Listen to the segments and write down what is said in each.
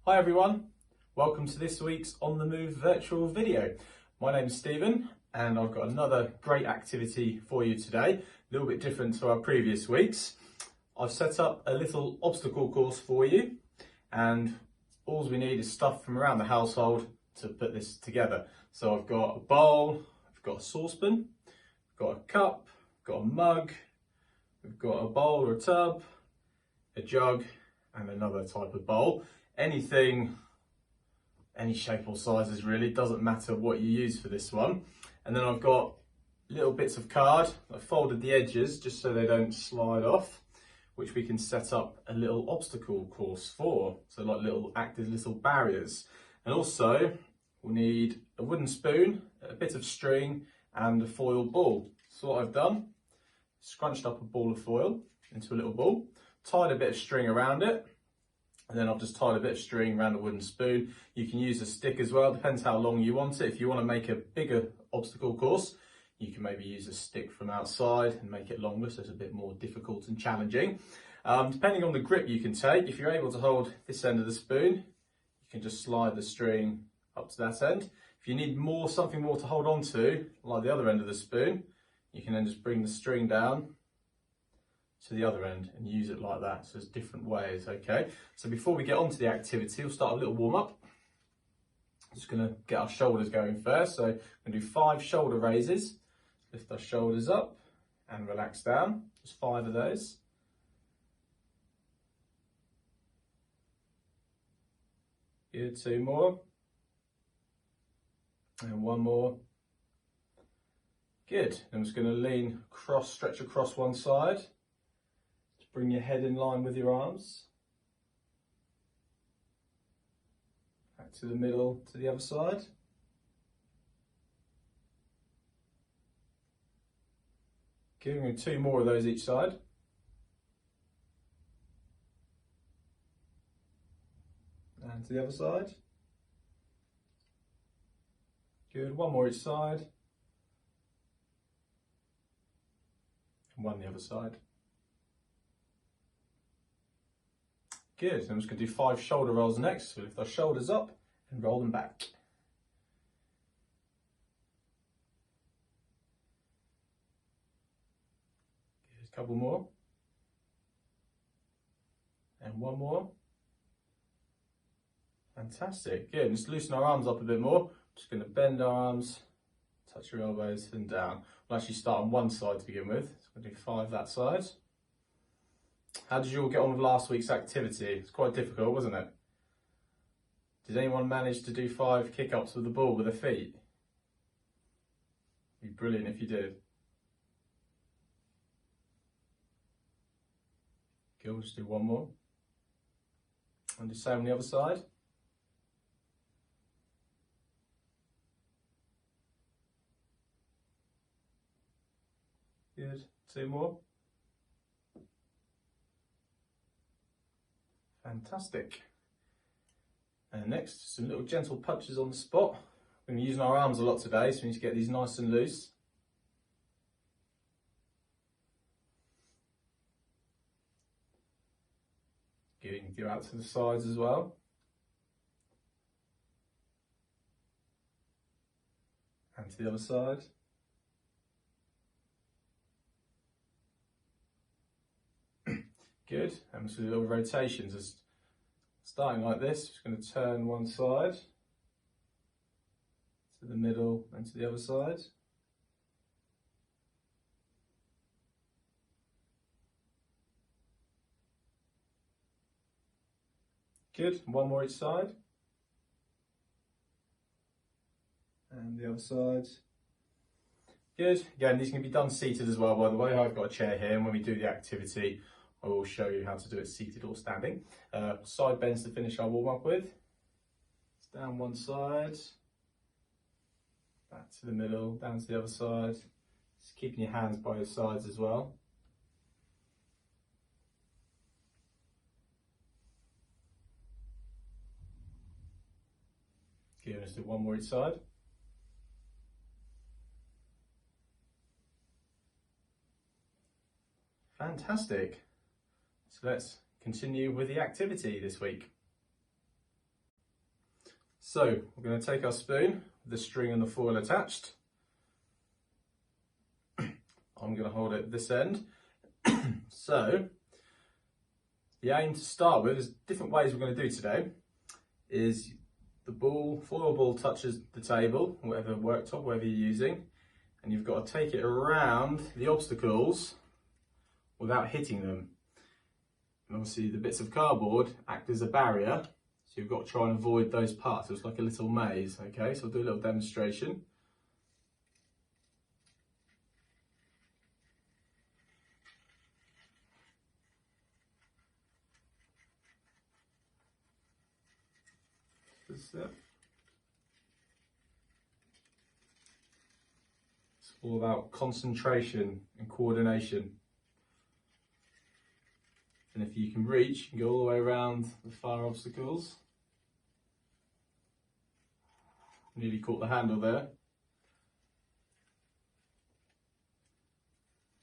Hi everyone, welcome to this week's On The Move virtual video. My name is Stephen and I've got another great activity for you today, a little bit different to our previous weeks. I've set up a little obstacle course for you and all we need is stuff from around the household to put this together. So I've got a bowl, I've got a saucepan, I've got a cup, I've got a mug, we've got a bowl or a tub, a jug and another type of bowl. Anything, any shape or sizes really, doesn't matter what you use for this one. And then I've got little bits of card. I've folded the edges just so they don't slide off, which we can set up a little obstacle course for. So like act as little barriers. And also we'll need a wooden spoon, a bit of string and a foil ball. So what I've done, scrunched up a ball of foil into a little ball, tied a bit of string around it, and then I've just tied a bit of string around a wooden spoon. You can use a stick as well, depends how long you want it. If you want to make a bigger obstacle course, you can maybe use a stick from outside and make it longer, so it's a bit more difficult and challenging. Depending on the grip you can take, if you're able to hold this end of the spoon, you can just slide the string up to that end. If you need something more to hold on to, like the other end of the spoon, you can then just bring the string down to the other end and use it like that. So there's different ways, okay? So before we get on to the activity, we'll start a little warm up. Just gonna get our shoulders going first. So I'm gonna do 5 shoulder raises. Lift our shoulders up and relax down. Just 5 of those. Good, 2 more. And 1 more. Good, I'm just gonna lean across, stretch across one side. Bring your head in line with your arms. Back to the middle, to the other side. Giving me 2 more of those each side. And to the other side. Good, 1 more each side. And 1 the other side. Good, I'm just going to do 5 shoulder rolls next. So lift our shoulders up and roll them back. Good, a couple more. And 1 more. Fantastic, good. Just loosen our arms up a bit more. Just going to bend our arms, touch your elbows and down. We'll actually start on one side to begin with. So we'll do 5 that side. How did you all get on with last week's activity? It's quite difficult, wasn't it? Did anyone manage to do 5 kick-ups with the ball with their feet? It'd be brilliant if you did. Good, we'll just do 1 more. And do the same on the other side. Good, 2 more. Fantastic. And next, some little gentle punches on the spot. We're going to be using our arms a lot today, so we need to get these nice and loose. Good, you can go out to the sides as well. And to the other side. Good, and we'll do little rotations. Just starting like this, just going to turn one side to the middle and to the other side. Good, 1 more each side. And the other side. Good, again, these can be done seated as well, by the way. I've got a chair here, and when we do the activity, I will show you how to do it seated or standing. Side bends to finish our warm up with. It's down one side, back to the middle, down to the other side. Just keeping your hands by your sides as well. Good, let's do 1 more each side. Fantastic. So let's continue with the activity this week. So we're going to take our spoon, the string and the foil attached. I'm going to hold it at this end. So the aim to start with, there's different ways we're going to do today, is the foil ball touches the table, whatever worktop, whatever you're using, and you've got to take it around the obstacles without hitting them. And obviously the bits of cardboard act as a barrier, so you've got to try and avoid those parts. It's like a little maze, okay? So I'll do a little demonstration. It's all about concentration and coordination. And if you can reach, you can go all the way around the far obstacles. Nearly caught the handle there.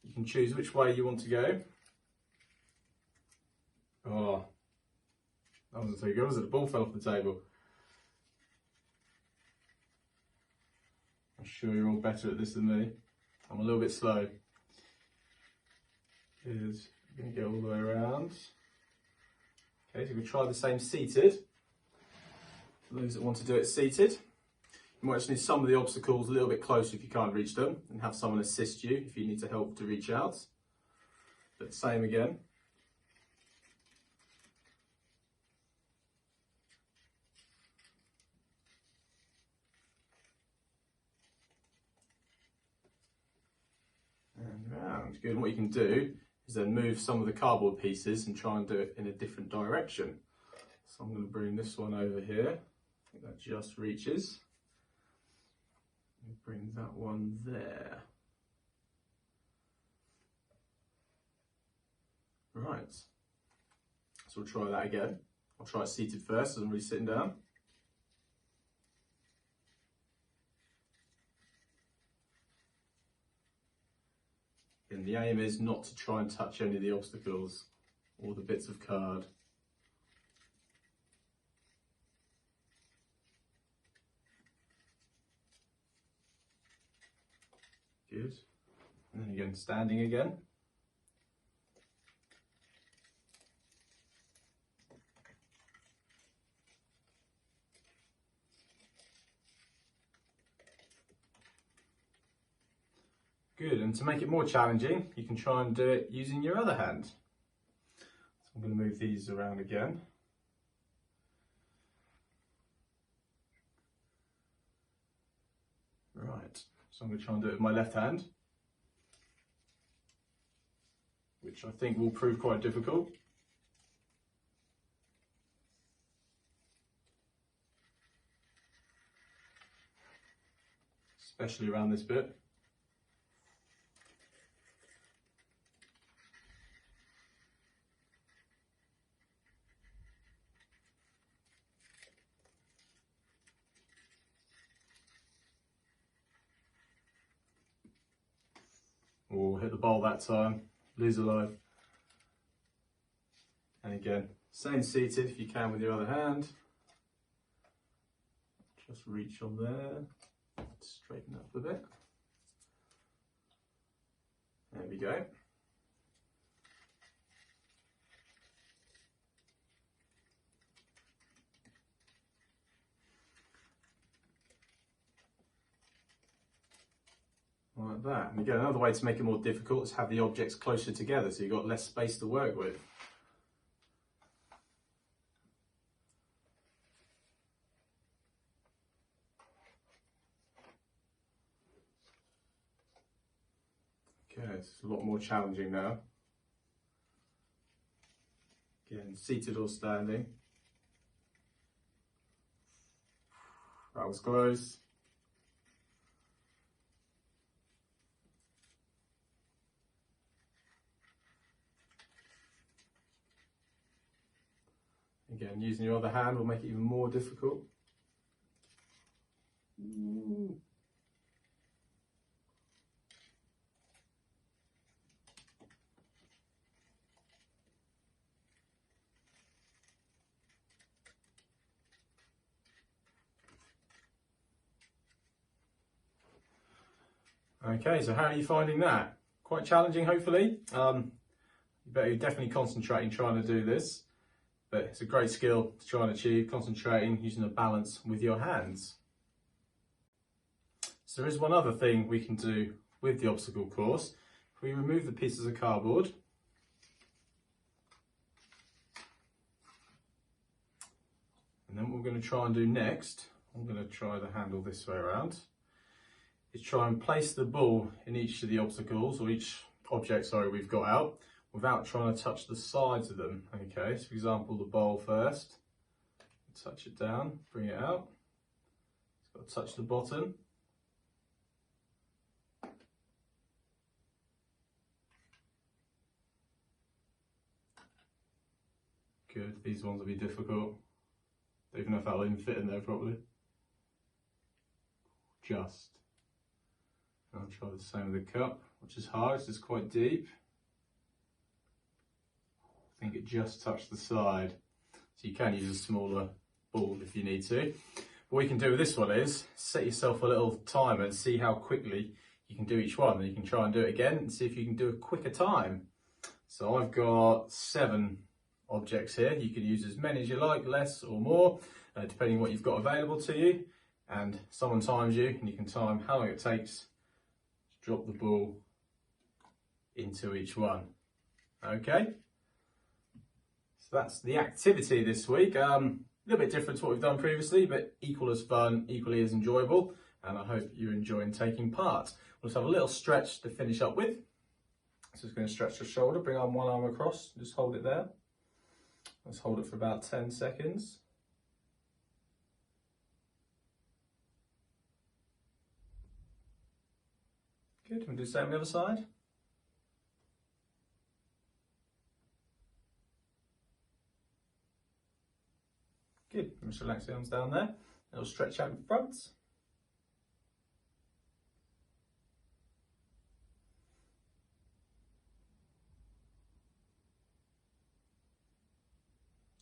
You can choose which way you want to go. Oh, that wasn't so good, was it? The ball fell off the table. I'm sure you're all better at this than me. I'm a little bit slow. Here's, you're going to go all the way around. Okay, so we'll try the same seated. For those that want to do it seated, you might just need some of the obstacles a little bit closer if you can't reach them, and have someone assist you if you need to help to reach out. But same again. And round. Good. And what you can do is then move some of the cardboard pieces and try and do it in a different direction. So I'm going to bring this one over here. I think that just reaches. And bring that one there. Right. So we'll try that again. I'll try it seated first as I'm really sitting down. And the aim is not to try and touch any of the obstacles or the bits of card. Good. And then again, standing again. Good, and to make it more challenging, you can try and do it using your other hand. So I'm going to move these around again. Right, so I'm going to try and do it with my left hand, which I think will prove quite difficult. Especially around this bit. Or hit the bowl that time, lose a life. And again, same seated if you can with your other hand. Just reach on there, straighten up a bit. There we go. Like that. And again, another way to make it more difficult is have the objects closer together so you've got less space to work with. Okay, it's a lot more challenging now. Again, seated or standing. That was close. Again, using your other hand will make it even more difficult. Ooh. Okay, so how are you finding that? Quite challenging, hopefully. You better definitely concentrating trying to do this, but it's a great skill to try and achieve, concentrating, using a balance with your hands. So there is one other thing we can do with the obstacle course. If we remove the pieces of cardboard, and then what we're going to try and do next, I'm going to try the handle this way around, is try and place the ball in each of the obstacles, or each object, sorry, we've got out, without trying to touch the sides of them. Okay, so for example, the bowl first, touch it down, bring it out, it's got to touch the bottom. Good, these ones will be difficult. Don't even know if that'll even fit in there properly. Just. I'll try the same with the cup, which is hard, it's quite deep. I think it just touched the side. So you can use a smaller ball if you need to. What we can do with this one is set yourself a little timer and see how quickly you can do each one. And you can try and do it again and see if you can do a quicker time. So I've got 7 objects here. You can use as many as you like, less or more, depending on what you've got available to you. And someone times you, and you can time how long it takes to drop the ball into each one. Okay, so that's the activity this week. A little bit different to what we've done previously, but equal as fun, equally as enjoyable, and I hope you're enjoying taking part. We'll just have a little stretch to finish up with. So just going to stretch the shoulder, bring on one arm across, just hold it there. Let's hold it for about 10 seconds. Good, we'll do the same on the other side. Good, just relax the arms down there. It'll stretch out in front.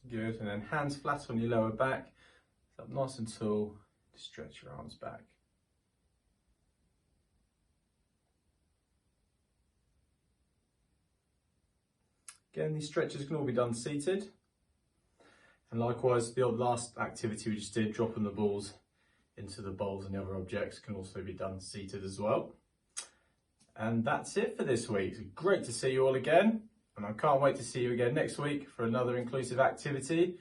Good, and then hands flat on your lower back, up nice and tall, stretch your arms back. Again, these stretches can all be done seated. And likewise, the last activity we just did, dropping the balls into the bowls and the other objects, can also be done seated as well. And that's it for this week. It's great to see you all again. And I can't wait to see you again next week for another inclusive activity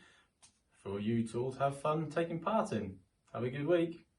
for you to all have fun taking part in. Have a good week.